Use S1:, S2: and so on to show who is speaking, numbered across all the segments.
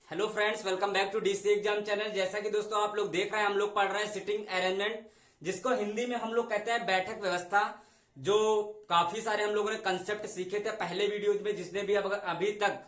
S1: Hello friends, welcome back to DC exam channel. जैसा कि दोस्तों आप लोग देख रहे हैं, हम लोग पढ़ रहे हैं सिटिंग अरेंजमेंट, जिसको हिंदी में हम लोग कहते हैं बैठक व्यवस्था। जो काफी सारे हम लोगों ने कंसेप्ट सीखे थे पहले वीडियो में। जिसने भी अभी तक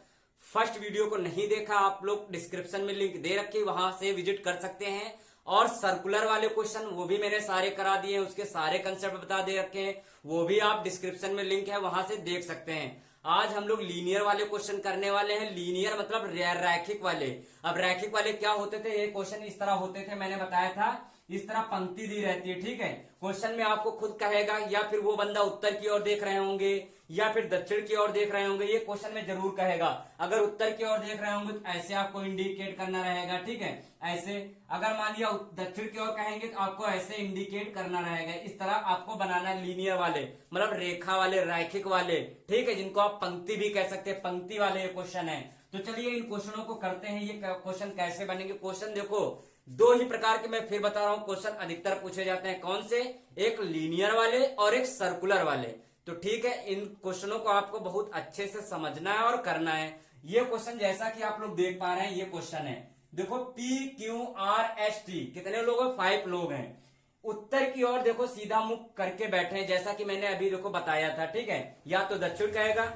S1: फर्स्ट वीडियो को नहीं देखा, आप लोग डिस्क्रिप्शन में लिंक दे रखी, वहां से विजिट कर सकते हैं। और सर्कुलर वाले क्वेश्चन वो भी मैंने सारे करा दिए हैं, उसके सारे कंसेप्ट बता दे रखे हैं, वो भी आप डिस्क्रिप्शन में लिंक है, वहां से देख सकते हैं। आज हम लोग लीनियर वाले क्वेश्चन करने वाले हैं। लीनियर मतलब रैखिक वाले। अब रैखिक वाले क्या होते थे? ये क्वेश्चन इस तरह होते थे, मैंने बताया था। इस तरह पंक्ति दी रहती है, ठीक है। क्वेश्चन में आपको खुद कहेगा, या फिर वो बंदा उत्तर की ओर देख रहे होंगे या फिर दक्षिण की ओर देख रहे होंगे, ये क्वेश्चन में जरूर कहेगा। अगर उत्तर की ओर देख रहे होंगे तो ऐसे आपको इंडिकेट करना रहेगा, ठीक है, ऐसे। अगर मान लिया दक्षिण की ओर कहेंगे तो आपको ऐसे इंडिकेट करना रहेगा। इस तरह आपको बनाना है लीनियर वाले, मतलब रेखा वाले, रैखिक वाले, ठीक है, जिनको आप पंक्ति भी कह सकते हैं। पंक्ति वाले ये क्वेश्चन है। तो चलिए इन क्वेश्चनों को करते हैं। ये क्वेश्चन कैसे बनेंगे? क्वेश्चन देखो, दो ही प्रकार के मैं फिर बता रहा हूं क्वेश्चन अधिकतर पूछे जाते हैं। कौन से? एक लीनियर वाले और एक सर्कुलर वाले। तो ठीक है, इन क्वेश्चनों को आपको बहुत अच्छे से समझना है और करना है। ये क्वेश्चन जैसा कि आप लोग देख पा रहे हैं, ये क्वेश्चन है। देखो PQRST, कितने लोग हैं? 5 लोग हैं। उत्तर की ओर देखो सीधा मुख करके बैठे हैं, जैसा कि मैंने अभी देखो बताया था, ठीक है। या तो दक्षिण कहेगा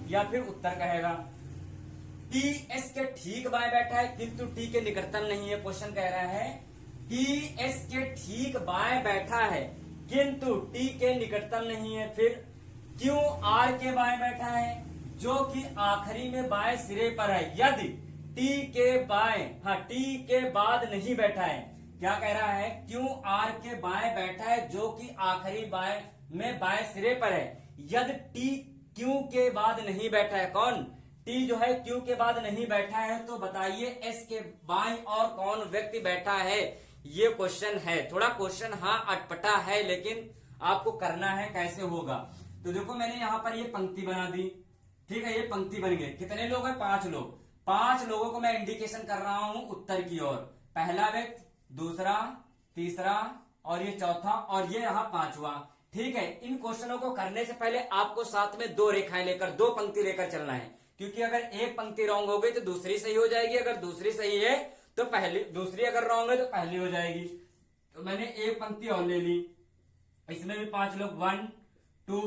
S1: या फिर उत्तर कहेगा। टी एस के ठीक बाएं बैठा है, किंतु टी के निकटतम नहीं है। क्वेश्चन कह रहा है टी एस के ठीक बाएं बैठा है किंतु टी के निकटतम नहीं है। फिर क्यू आर के बाएं बैठा है, जो कि आखिरी में बाएं सिरे पर है, यदि टी के बाएं, टी के बाद नहीं बैठा है। क्या कह रहा है? क्यू आर के बाएं बैठा है, जो कि आखिरी बाएं में बाएं सिरे पर है, यदि टी क्यू के बाद नहीं बैठा है। कौन? टी जो है क्यू के बाद नहीं बैठा है। तो बताइए एस के बाईं और कौन व्यक्ति बैठा है? ये क्वेश्चन है। थोड़ा क्वेश्चन अटपटा है, लेकिन आपको करना है। कैसे होगा? तो देखो मैंने यहां पर ये पंक्ति बना दी, ठीक है। ये पंक्ति बन गई। कितने लोग हैं? 5 लोग। 5 लोगों को मैं इंडिकेशन कर रहा हूं उत्तर की ओर। पहला व्यक्ति, दूसरा, तीसरा और ये चौथा, और ये यहां 5वां, ठीक है। इन क्वेश्चनों को करने से पहले आपको साथ में 2 रेखाएं लेकर, 2 पंक्ति लेकर चलना है, क्योंकि अगर एक पंक्ति रॉन्ग हो गई तो दूसरी सही हो जाएगी, अगर दूसरी सही है तो पहली, दूसरी अगर रॉन्ग है तो पहली हो जाएगी। तो मैंने एक पंक्ति और ले ली। इसमें भी 5 लोग, 1 2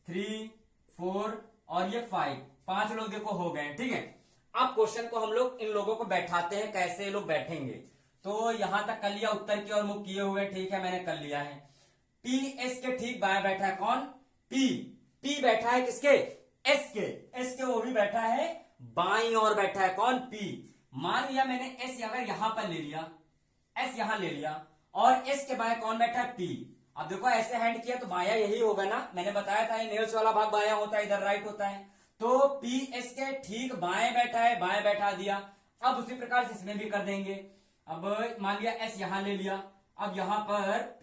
S1: 3 4 और ये 5 लोग देखो हो गए, ठीक है। अब क्वेश्चन को हम लोग इन लोगों को बैठाते हैं, कैसे ये लोग बैठेंगे। तो यहां तक कर लिया, उत्तर की ओर मुख किए हुए, ठीक है, मैंने कर लिया है। पी एस के ठीक बाएं बैठा है। कौन? पी बैठा है किसके? एस के वो भी बैठा है बाईं ओर बैठा है। कौन? पी। मान लिया मैंने एस अगर यहां पर ले लिया, एस यहां ले लिया, और एस के बाएं कौन बैठा है? पी। अब देखो ऐसे हैंड किया तो बाया यही होगा ना, मैंने बताया था ये नेल्स वाला भाग बाया होता है, इधर राइट होता है। तो पी एस के ठीक बाएं बैठा है, बाएं बैठा दिया। अब उसी प्रकार से इसमें भी कर देंगे। अब मान लिया एस यहां ले लिया, अब यहां पर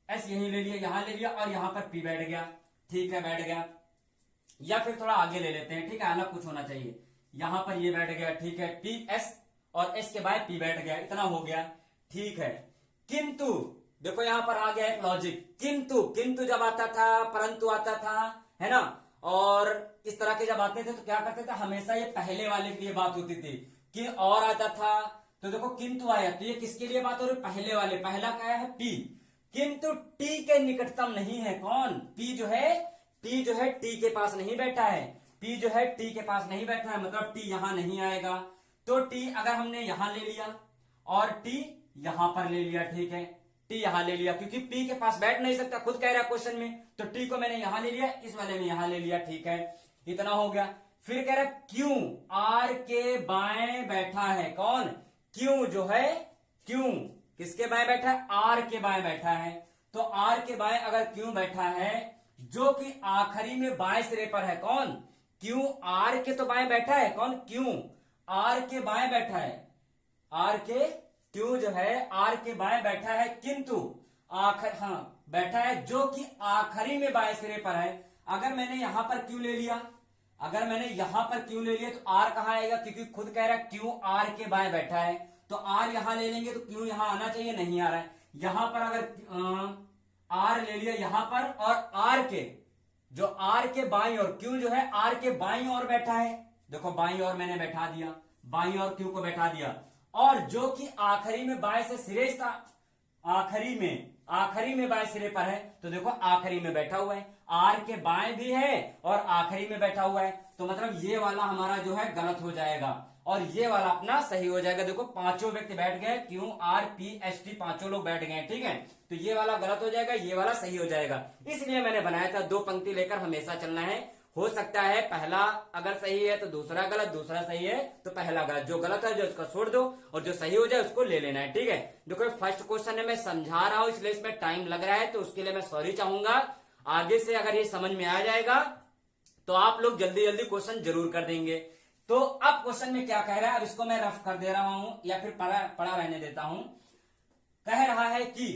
S1: एस यहीं ले लिया, यहां ले लिया, और यहां पर पी बैठ गया, ठीक है, बैठ गया। या फिर थोड़ा आगे ले लेते हैं, ठीक है, अलग कुछ होना चाहिए। यहां पर ये बैठ गया, ठीक है, पी एस, और एस के बाद पी बैठ गया, इतना हो गया, ठीक है। किंतु देखो यहां पर आ गया एक लॉजिक। किंतु जब आता था, परंतु आता था, है ना, और इस तरह के जब आते थे तो क्या करते थे? हमेशा ये पहले वाले के लिए बात होती थी। कि और आता था तो देखो किंतु आया, तो ये किसके लिए बात हो रही? पहले वाले। पहला क्या है? पी। किंतु टी के निकटतम नहीं है। कौन? पी जो है टी के पास नहीं बैठा है। पी जो है टी के पास नहीं बैठा है, मतलब टी यहां नहीं आएगा। तो टी अगर हमने यहां ले लिया और टी यहां पर ले लिया, ठीक है, टी यहां ले लिया, क्योंकि पी के पास बैठ नहीं सकता, खुद कह रहा है क्वेश्चन में। तो टी को मैंने यहां ले लिया, इस वाले में यहां ले लिया, ठीक है, इतना हो गया। फिर कह रहा है क्यू आर के बाएं बैठा है। कौन? क्यू जो है, क्यू किसके बाएं बैठा है? आर के बाएं बैठा है। तो आर के बाएं अगर क्यू बैठा है, जो कि आखिरी में बाएं सिरे पर है। कौन? क्यू आर के तो बाएं बैठा है। कौन? क्यू आर के बाएं बैठा है। क्यू जो है आर के बाएं बैठा है, किंतु बैठा है, जो कि आखिरी में बाएं सिरे पर है। अगर मैंने यहां पर क्यू ले लिया, तो आर कहां आएगा? क्योंकि खुद कह रहा है क्यू आर के बाएं बैठा है, तो आर यहां ले लेंगे तो क्यू यहां आना चाहिए, नहीं आ रहा है। यहां पर अगर आर ले लिया यहां पर, और आर के बाईं ओर, क्यू जो है आर के बाईं ओर बैठा है। देखो बाईं ओर मैंने बैठा दिया, बाई और क्यू को बैठा दिया, और जो कि आखिरी में बाएं से सिरे था, आखिरी में बाएं सिरे पर है, तो देखो आखिरी में बैठा हुआ है, आर के बाएं भी है और आखिरी में बैठा हुआ है, तो मतलब ये वाला हमारा जो है गलत हो जाएगा और ये वाला अपना सही हो जाएगा। देखो पांचों व्यक्ति बैठ गए, Q R P S T पांचों लोग बैठ गए, ठीक है, तो ये वाला गलत हो जाएगा, ये वाला सही हो जाएगा। इसलिए मैंने बनाया था 2 पंक्ति लेकर हमेशा चलना है। हो सकता है पहला अगर सही है तो दूसरा गलत, दूसरा सही है तो पहला गलत, जो गलत है जो उसका छोड़ दो और जो सही हो जाए उसको ले लेना है, ठीक है। देखो फर्स्ट क्वेश्चन है, मैं समझा रहा हूं इसलिए इसमें टाइम लग रहा है, तो उसके लिए मैं सॉरी चाहूंगा। आगे से अगर ये समझ में आ जाएगा तो आप लोग जल्दी जल्दी क्वेश्चन जरूर कर देंगे। तो अब क्वेश्चन में क्या कह रहा है, अब इसको मैं रफ कर दे रहा हूं या फिर पढ़ा रहने देता हूं। कह रहा है कि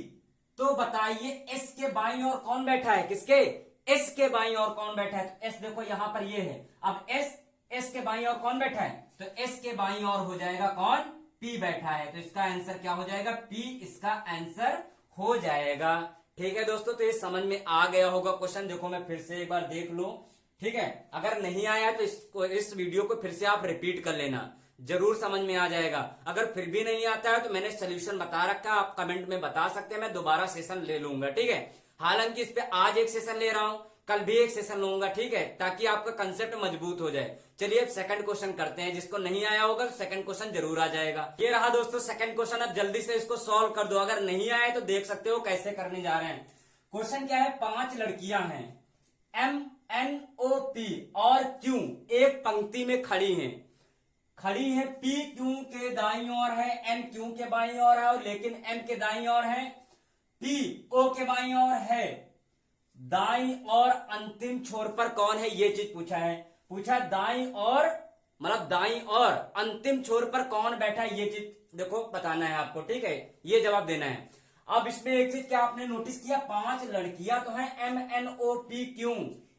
S1: तो बताइए एस के बाईं ओर कौन बैठा है, किसके, एस के बाईं ओर कौन बैठा है, तो एस देखो यहां पर ये है, अब एस के बाईं ओर कौन बैठा है, तो एस के बाईं ओर हो जाएगा कौन, पी बैठा है, तो इसका आंसर क्या हो जाएगा, पी इसका आंसर हो जाएगा। ठीक है दोस्तों, तो ये समझ में आ गया होगा क्वेश्चन। देखो मैं फिर से एक बार देख लो, ठीक है, अगर नहीं आया तो इस वीडियो को फिर से आप रिपीट कर लेना, जरूर समझ में आ जाएगा। अगर फिर भी नहीं आता है तो मैंने सोल्यूशन बता रखा है, आप कमेंट में बता सकते हैं, मैं दोबारा सेशन ले लूंगा, ठीक है। हालांकि इस पे आज एक सेशन ले रहा हूं, कल भी एक सेशन लूंगा, ठीक है, ताकि आपका कंसेप्ट मजबूत हो जाए। चलिए अब सेकंड क्वेश्चन करते हैं, जिसको नहीं आया होगा तो सेकंड क्वेश्चन जरूर आ जाएगा। ये रहा दोस्तों सेकंड क्वेश्चन, अब जल्दी से इसको सॉल्व कर दो, अगर नहीं आए तो देख सकते हो कैसे करने जा रहे हैं। क्वेश्चन क्या है, 5 लड़कियां हैं, एम एन ओ पी और क्यू एक पंक्ति में खड़ी हैं, पी क्यू के दाईं ओर है, एन क्यू के बाईं ओर है, और लेकिन एम के दाईं ओर है, पी ओ के बाईं ओर है, दाईं और अंतिम छोर पर कौन है, ये चीज पूछा दाईं और मतलब दाईं और अंतिम छोर पर कौन बैठा है, ये चीज देखो बताना है आपको, ठीक है, ये जवाब देना है। अब इसमें एक चीज क्या आपने नोटिस किया, 5 लड़कियां तो हैं, M N O P Q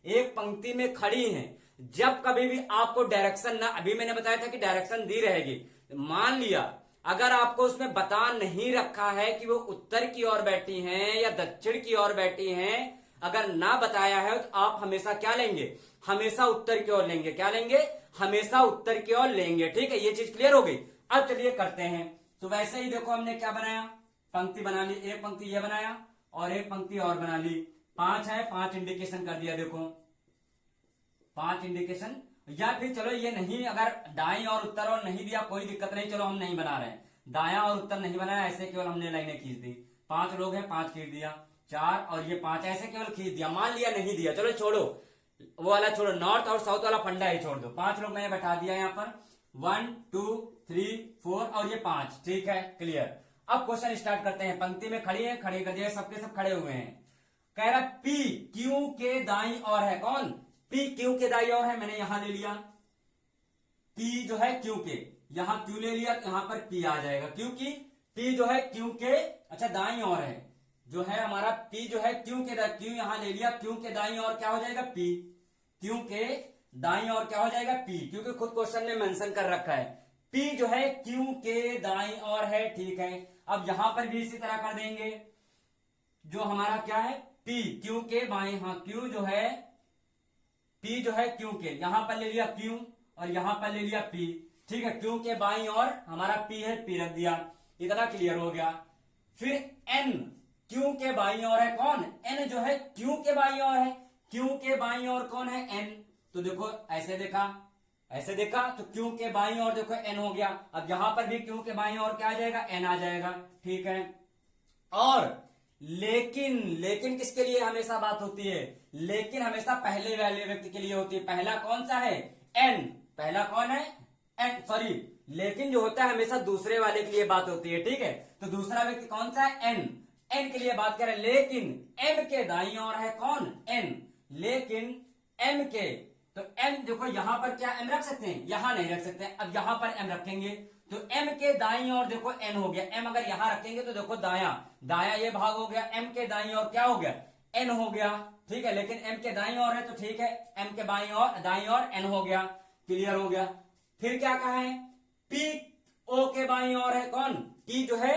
S1: एक पंक्ति में खड़ी हैं। जब कभी भी आपको डायरेक्शन ना, अभी मैंने बताया था कि डायरेक्शन दी रहेगी, मान लिया अगर आपको उसमें बता नहीं रखा है कि वो उत्तर की ओर बैठी हैं या दक्षिण की ओर बैठी हैं, अगर ना बताया है तो आप हमेशा क्या लेंगे, हमेशा उत्तर की ओर लेंगे, क्या लेंगे, हमेशा उत्तर की ओर लेंगे, ठीक है, ये चीज क्लियर हो गई। अब चलिए करते हैं, तो वैसे ही देखो हमने क्या बनाया, पंक्ति बना ली, एक पंक्ति ये बनाया और एक पंक्ति और बना ली, 5 है, 5 इंडिकेशन कर दिया, देखो 5 इंडिकेशन, या फिर चलो ये नहीं, अगर दाएं और उत्तर और नहीं दिया कोई दिक्कत नहीं, चलो हम नहीं बना रहे, दाया और उत्तर नहीं बनाया, ऐसे केवल हमने लाइनें खींच दी, 5 लोग हैं, 5 खींच दिया, 4 और ये 5 ऐसे केवल खींच दिया, मान लिया नहीं दिया, चलो छोड़ो वो वाला, छोड़ो नॉर्थ और साउथ वाला फंडा ही छोड़ दो, 5 लोग मैंने बैठा दिया यहाँ पर, 1 2 3 4 और ये 5, ठीक है, क्लियर। अब क्वेश्चन स्टार्ट करते हैं, पंक्ति में खड़ी है, खड़े कर दिया, सबके सब खड़े हुए हैं, कह रहा पी क्यू के दाईं ओर है, कौन, पी क्यू के दाईं ओर है, मैंने यहां ले लिया, पी जो है क्यू के, यहां क्यू ले लिया, यहां पर पी आ जाएगा, क्योंकि पी जो है क्यू के अच्छा दाईं ओर है, जो है हमारा पी जो है क्यू के, क्यू यहां ले लिया, क्यू के दाईं ओर क्या हो जाएगा, पी, क्यू के दाईं ओर क्या हो जाएगा, पी, क्योंकि खुद क्वेश्चन में मेंशन कर रखा है, पी जो है क्यू के दाईं ओर है, ठीक है। अब यहां पर भी इसी तरह कर देंगे, जो हमारा क्या है, पी क्यू के बाईं, हाँ क्यू जो है, पी जो है क्यू के, यहां पर ले लिया क्यू और यहां पर ले लिया पी, ठीक है, क्यू के बाईं ओर हमारा पी है, पी रख दिया, इतना क्लियर हो गया। फिर एन क्यू के बाईं ओर है, कौन, एन जो है क्यू के बाईं ओर है, क्यू के बाईं ओर कौन है, एन, तो देखो ऐसे देखा तो क्यू के बाईं ओर देखो एन हो गया, अब यहां पर भी क्यू के बाईं ओर क्या आ जाएगा, एन आ जाएगा, ठीक है। और लेकिन किसके लिए हमेशा बात होती है, लेकिन हमेशा पहले वाले व्यक्ति के लिए होती है, पहला कौन सा है, एन, पहला कौन है, एन, सॉरी, लेकिन जो होता है हमेशा दूसरे वाले के लिए बात होती है, ठीक है, तो दूसरा व्यक्ति कौन सा है, एन के लिए बात करें, लेकिन एम के दाईं ओर है कौन, एन, लेकिन एम के, तो एम देखो यहां पर क्या एम रख सकते हैं, यहां नहीं रख सकते हैं, अब यहां पर एम रखेंगे तो एम के दाईं ओर देखो एन हो गया, एम अगर यहां रखेंगे तो देखो दाया ये भाग हो गया, एम के दाईं ओर क्या हो गया, एन हो गया, ठीक है, लेकिन एम के दाईं ओर है तो ठीक है, एम के दाईं ओर एन हो गया, क्लियर हो गया। फिर क्या कहा है, पी ओ के बाईं ओर है, कौन, पी जो है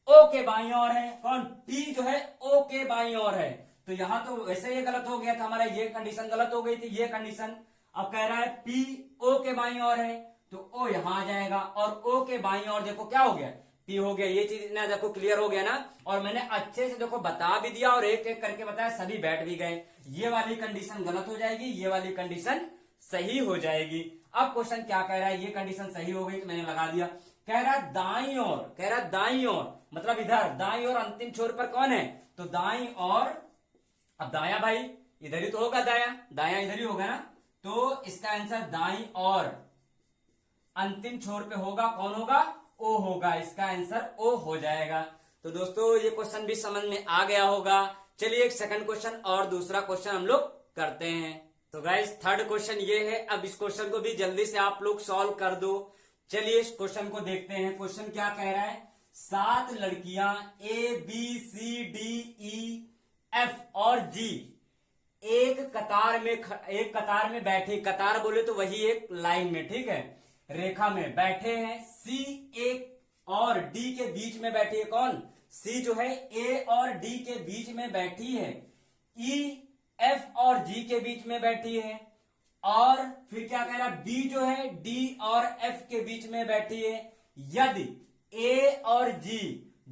S1: ओ के बाईं ओर है, कौन, पी जो है ओ के बाईं ओर है, तो यहां तो वैसे ये गलत हो गया था हमारा, ये कंडीशन गलत हो गई थी, ये कंडीशन, अब कह रहा है पी ओ के बाईं ओर है, तो ओ यहां आ जाएगा, और ओ के बाईं ओर देखो क्या हो गया, पी हो गया। ये चीज ना देखो क्लियर हो गया ना, और मैंने अच्छे से देखो बता भी दिया और एक एक करके बताया, सभी बैठ भी गए। ये वाली कंडीशन गलत हो जाएगी, ये वाली कंडीशन सही हो जाएगी। अब क्वेश्चन क्या कह रहा है, ये कंडीशन सही हो गई तो मैंने लगा दिया। कह रहा दाईं ओर, कह रहा दाईं ओर मतलब इधर, दाईं ओर अंतिम छोर पर कौन है, तो दाईं ओर, अब दाया भाई इधर ही तो होगा, दाया दाया इधर ही होगा ना, तो इसका आंसर दाईं ओर अंतिम छोर पे होगा, कौन होगा, ओ होगा। इसका आंसर ओ हो जाएगा। तो दोस्तों ये क्वेश्चन भी समझ में आ गया होगा। चलिए एक सेकंड क्वेश्चन और दूसरा क्वेश्चन हम लोग करते हैं। तो गाइस थर्ड क्वेश्चन ये है, अब इस क्वेश्चन को भी जल्दी से आप लोग सॉल्व कर दो। चलिए इस क्वेश्चन को देखते हैं। क्वेश्चन क्या कह रहा है, 7 लड़कियां A B C D E F और G एक कतार में बैठी, कतार बोले तो वही एक लाइन में, ठीक है, रेखा में बैठे हैं। C एक और D के बीच में बैठी है, कौन, C जो है A और D के बीच में बैठी है, E F और G के बीच में बैठी है, और फिर क्या कह रहा है, B जो है D और F के बीच में बैठी है। यदि A और G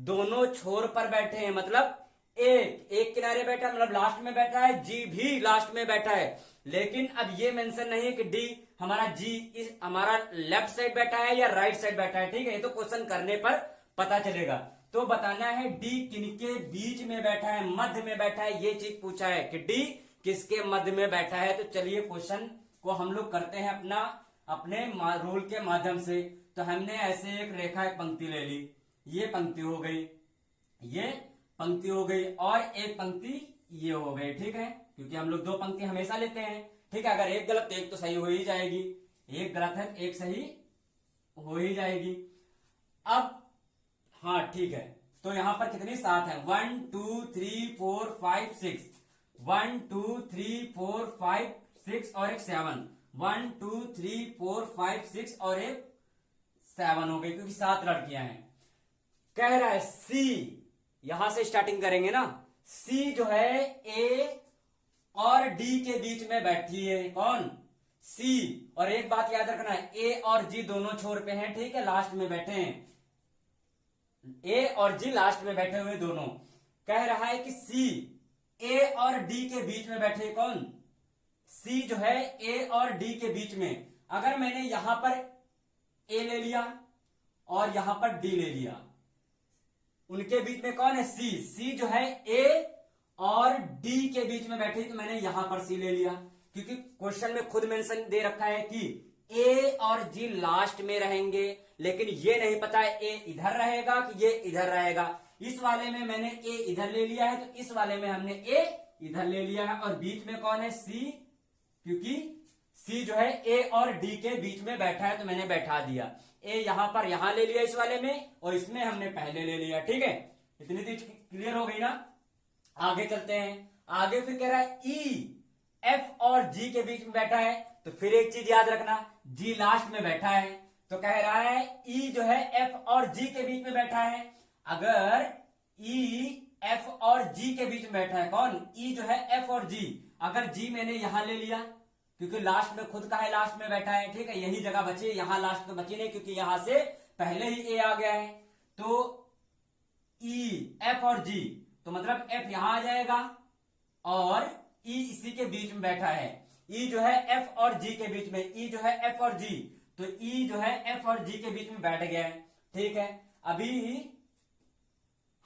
S1: दोनों छोर पर बैठे हैं, मतलब एक किनारे बैठा है, मतलब लास्ट में बैठा है, G भी लास्ट में बैठा है, लेकिन अब ये मेंशन नहीं है कि D हमारा G इस हमारा लेफ्ट साइड बैठा है या राइट साइड बैठा है, ठीक है, ये तो क्वेश्चन करने पर पता चलेगा। तो बताना है D किनके बीच में बैठा है, मध्य में बैठा है, ये चीज पूछा है कि D किसके मध्य में बैठा है। तो चलिए क्वेश्चन को हम लोग करते हैं अपने रूल के माध्यम से। तो हमने ऐसे एक रेखा, एक पंक्ति ले ली, ये पंक्ति हो गई, ये पंक्ति हो गई, और एक पंक्ति ये हो गई, ठीक है, क्योंकि हम लोग 2 पंक्ति हमेशा लेते हैं, ठीक है। अगर एक गलत तो एक तो सही हो ही जाएगी, एक गलत है एक सही हो ही जाएगी। अब हाँ ठीक है, तो यहां पर कितनी 7 है, 1 2 3 4 5 6, 1 2 3 4 5 6 और एक 7, 1 2 3 4 5 6 और एक 7 हो गई, क्योंकि 7 लड़कियां हैं। कह रहा है C, यहां से स्टार्टिंग करेंगे ना, C जो है A और D के बीच में बैठी है, कौन, C। और एक बात याद रखना है, A और G दोनों छोर पे हैं, ठीक है, लास्ट में बैठे हैं, A और G लास्ट में बैठे हुए दोनों। कह रहा है कि C A और D के बीच में बैठे, कौन, C जो है A और D के बीच में। अगर मैंने यहां पर A ले लिया और यहां पर D ले लिया, उनके बीच में कौन है, C जो है A और D के बीच में बैठी, तो मैंने यहां पर C ले लिया, क्योंकि क्वेश्चन में खुद मेंशन दे रखा है कि A और G लास्ट में रहेंगे, लेकिन ये नहीं पता है A इधर रहेगा कि ये इधर रहेगा। इस वाले में मैंने A इधर ले लिया है, तो इस वाले में हमने A इधर ले लिया है, और बीच में कौन है, C, क्योंकि C जो है A और D के बीच में बैठा है, तो मैंने बैठा दिया। A यहां पर यहां ले लिया इस वाले में, और इसमें हमने पहले ले लिया, ठीक है। इतनी चीज क्लियर हो गई ना। आगे चलते हैं। आगे फिर कह रहा है E F और G के बीच में बैठा है, तो फिर एक चीज याद रखना, G लास्ट में बैठा है, तो कह रहा है E जो है F और G के बीच में बैठा है। अगर E F और G के बीच में बैठा है, कौन, E जो है F और G, अगर G मैंने यहां ले लिया, क्योंकि लास्ट में खुद का है, लास्ट में बैठा है, ठीक है, यही जगह बची, यहां लास्ट में बची नहीं, क्योंकि यहां से पहले ही A आ गया है। तो E F और G, तो मतलब F यहां आ जाएगा और E इसी के बीच में बैठा है, E जो है F और G के बीच में, E जो है F और G, तो E जो है F और G के बीच में बैठ गया है, ठीक है। अभी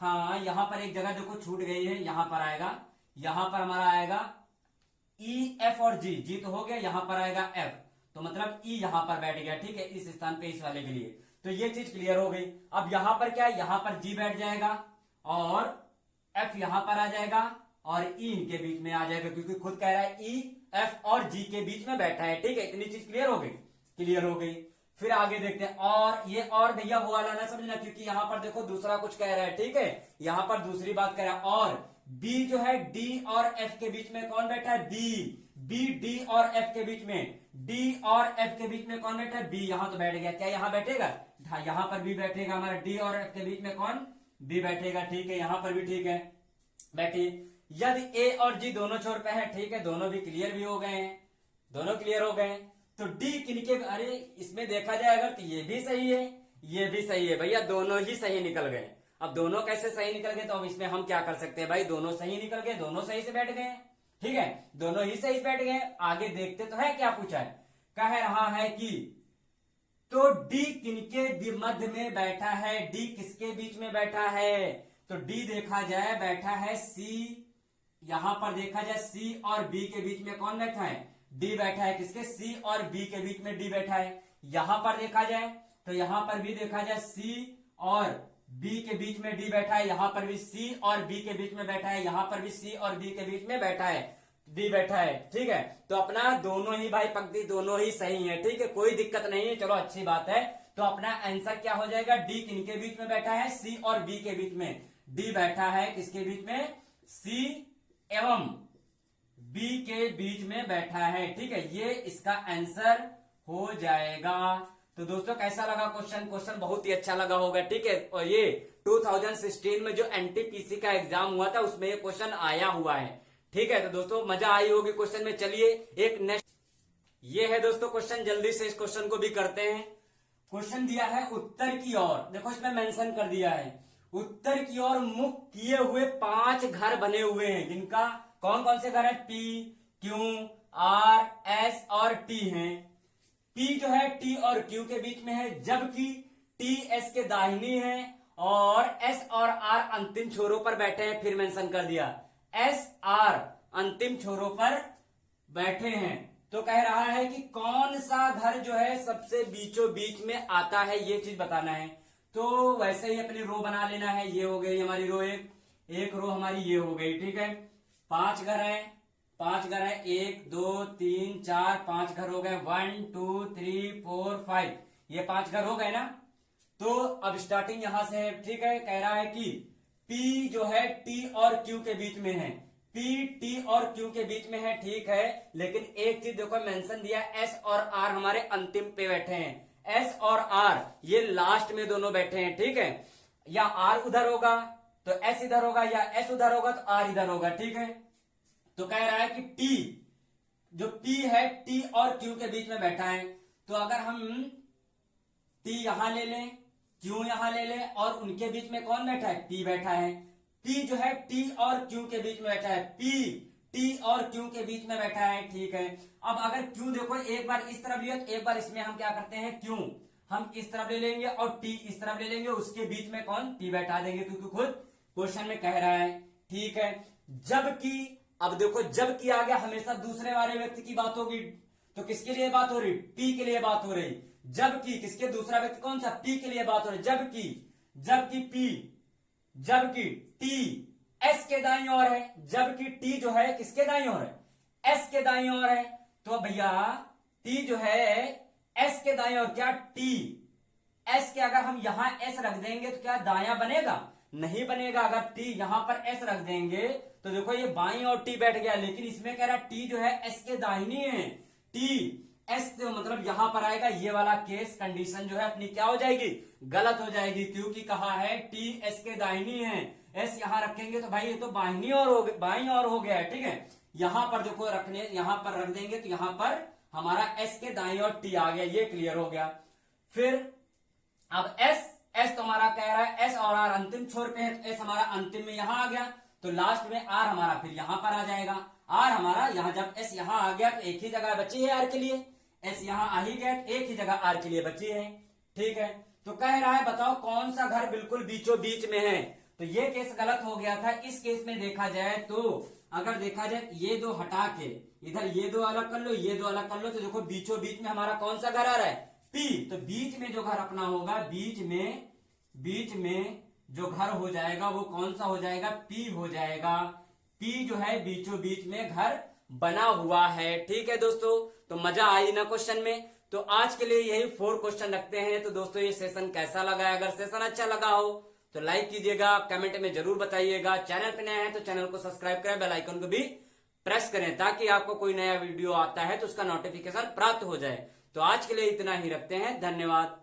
S1: हाँ यहां पर एक जगह देखो छूट गई है, यहां पर आएगा, यहां पर हमारा आएगा E F और G, G तो हो गया, यहां पर आएगा F, तो मतलब E यहां पर बैठ गया, ठीक है, इस स्थान पे, इस वाले के लिए। तो ये चीज क्लियर हो गई। अब यहां पर क्या है, यहां पर G बैठ जाएगा और F यहां पर आ जाएगा और E इनके बीच में आ जाएगा, क्योंकि खुद कह रहा है E F और G के बीच में बैठा है, ठीक है। इतनी चीज क्लियर हो गई, क्लियर हो गई। फिर आगे देखते हैं, और ये और भैया वो वाला ना समझना, क्योंकि यहां पर देखो दूसरा कुछ कह रहा है, ठीक है, यहां पर दूसरी बात कह रहा है। और B जो है D और F के बीच में कौन बैठा है, B D और F के बीच में, D और F के बीच में कौन बैठा है, B, यहां तो बैठ गया, क्या यहां बैठेगा, हाँ यहां पर भी बैठेगा, हमारा D और F के बीच में कौन, B बैठेगा, ठीक है, यहां पर भी ठीक है, बैठिए। यदि A और G दोनों छोर पे है, ठीक है, दोनों भी क्लियर भी हो गए हैं, दोनों क्लियर हो गए। तो डी किनके, अरे इसमें देखा जाए अगर तो ये भी सही है, ये भी सही है भैया, दोनों ही सही निकल गए। अब दोनों कैसे सही निकल गए, तो अब इसमें हम क्या कर सकते हैं भाई, दोनों सही निकल गए, दोनों सही से बैठ गए, ठीक है, दोनों ही सही से बैठ गए। आगे देखते तो है क्या पूछा है, कह रहा है कि तो डी किनके मध्य में बैठा है, डी किसके बीच में बैठा है, तो डी देखा जाए बैठा है सी, यहां पर देखा जाए सी और बी के बीच में कौन बैठा है, डी बैठा है, किसके, सी और बी के बीच में डी बैठा है। यहां पर देखा जाए तो यहां पर भी देखा जाए सी और बी के बीच में डी बैठा है, यहां पर भी सी और बी के बीच में बैठा है, यहां पर भी सी और बी के बीच में बैठा है, डी बैठा है, ठीक है। तो अपना दोनों ही भाई पंक्ति दोनों ही सही है, ठीक है, कोई दिक्कत नहीं है, चलो अच्छी बात है। तो अपना आंसर क्या हो जाएगा, डी किनके बीच में बैठा है, सी और बी के बीच में, डी बैठा है किसके बीच में, सी एवं बी के बीच में बैठा है, ठीक है, ये इसका आंसर हो जाएगा। तो दोस्तों कैसा लगा क्वेश्चन, क्वेश्चन बहुत ही अच्छा लगा होगा, ठीक है। और ये 2016 में जो एनटीपीसी का एग्जाम हुआ था उसमें ये क्वेश्चन आया हुआ है, ठीक है। तो दोस्तों मजा आई होगी क्वेश्चन में। चलिए एक नेक्स्ट, ये है दोस्तों क्वेश्चन, जल्दी से इस क्वेश्चन को भी करते हैं। क्वेश्चन दिया है उत्तर की ओर, देखो इसमें मेंशन कर दिया है, उत्तर की ओर मुख किए हुए 5 घर बने हुए हैं, जिनका कौन कौन से घर है, पी, क्यू, आर, एस और टी हैं। पी जो है टी और क्यू के बीच में है, जबकि टी एस के दाहिनी है और एस और आर अंतिम छोरों पर बैठे हैं। फिर मेंशन कर दिया एस आर अंतिम छोरों पर बैठे हैं। तो कह रहा है कि कौन सा घर जो है सबसे बीचों बीच में आता है, ये चीज बताना है। तो वैसे ही अपनी रो बना लेना है, ये हो गई हमारी रो, एक रो हमारी ये हो गई, ठीक है। 5 घर है, 5 घर है, 1 2 3 4 5 घर हो गए, 1 2 3 4 5, ये 5 घर हो गए ना। तो अब स्टार्टिंग यहां से है, ठीक है। कह रहा है कि P जो है T और Q के बीच में है, P T और Q के बीच में है, ठीक है। लेकिन एक चीज देखो मेंशन दिया, S और R हमारे अंतिम पे बैठे हैं, S और R ये लास्ट में दोनों बैठे हैं, ठीक है। या R उधर होगा तो S इधर होगा, या S उधर होगा तो R इधर होगा, ठीक है। तो कह रहा है कि T जो P है T और Q के बीच में बैठा है। तो अगर हम T यहां ले लें, Q यहां ले लें और उनके बीच में कौन बैठा है, P बैठा है। P जो है T और Q के बीच में बैठा है, P T और Q के बीच में बैठा है, ठीक है। अब अगर Q देखो एक बार इस तरफ लिया तो एक बार इसमें हम क्या करते हैं, Q हम इस तरफ ले लेंगे और T इस तरफ ले लेंगे, उसके बीच में कौन, P बैठा देंगे, क्योंकि खुद क्वेश्चन में कह रहा है, ठीक है। जबकि अब देखो जबकि आ गया, हमेशा दूसरे वाले व्यक्ति की बात होगी, तो किसके लिए बात हो रही, P के लिए बात हो रही। जबकि किसके, दूसरा व्यक्ति कौन सा, P के लिए बात हो रही। जबकि T S के दाईं ओर है, जबकि T जो है किसके दाईं ओर है, S के दाईं ओर है। तो भैया T जो है S के दाईं ओर, क्या T S के अगर हम यहां S रख देंगे तो क्या दायां बनेगा, नहीं बनेगा। अगर T यहां पर S रख देंगे तो देखो ये बाईं और T बैठ गया, लेकिन इसमें कह रहा T जो है S के दाहिनी है, T S तो मतलब यहां पर आएगा, ये वाला केस कंडीशन जो है अपनी क्या हो जाएगी, गलत हो जाएगी, क्योंकि कहा है T S के दाहिनी है, S यहां रखेंगे तो भाई ये तो बाहिनी और हो गया, बाईं और हो गया है, ठीक है। यहां पर देखो रखने, यहां पर रख देंगे तो यहां पर हमारा S के दाईं और T आ गया, ये क्लियर हो गया। फिर अब S तो हमारा कह रहा है S और R अंतिम छोर पे है, तो S हमारा अंतिम में यहां आ गया, तो लास्ट में R हमारा फिर यहां पर आ जाएगा। R हमारा यहां, जब S यहां आ गया तो एक ही जगह बची है R के लिए, S यहां आ ही गया तो एक ही जगह R के लिए बची है, ठीक है। तो कह रहा है बताओ कौन सा घर बिल्कुल बीचों बीच में है। तो ये केस गलत हो गया था। इस केस में देखा जाए तो अगर देखा जाए ये दो हटा के इधर ये दो अलग कर लो, ये दो अलग कर लो, तो देखो बीचों बीच में हमारा कौन सा घर आ रहा है, P। तो बीच में जो घर अपना होगा, बीच में जो घर हो जाएगा वो कौन सा हो जाएगा, P हो जाएगा। P जो है बीचों बीच में घर बना हुआ है, ठीक है दोस्तों। तो मजा आई ना क्वेश्चन में। तो आज के लिए यही 4 क्वेश्चन रखते हैं। तो दोस्तों ये सेशन कैसा लगा है, अगर सेशन अच्छा लगा हो तो लाइक कीजिएगा, कमेंट में जरूर बताइएगा। चैनल पे नए हैं तो चैनल को सब्सक्राइब करें, बेल आइकन को भी प्रेस करें, ताकि आपको कोई नया वीडियो आता है तो उसका नोटिफिकेशन प्राप्त हो जाए। तो आज के लिए इतना ही रखते हैं, धन्यवाद।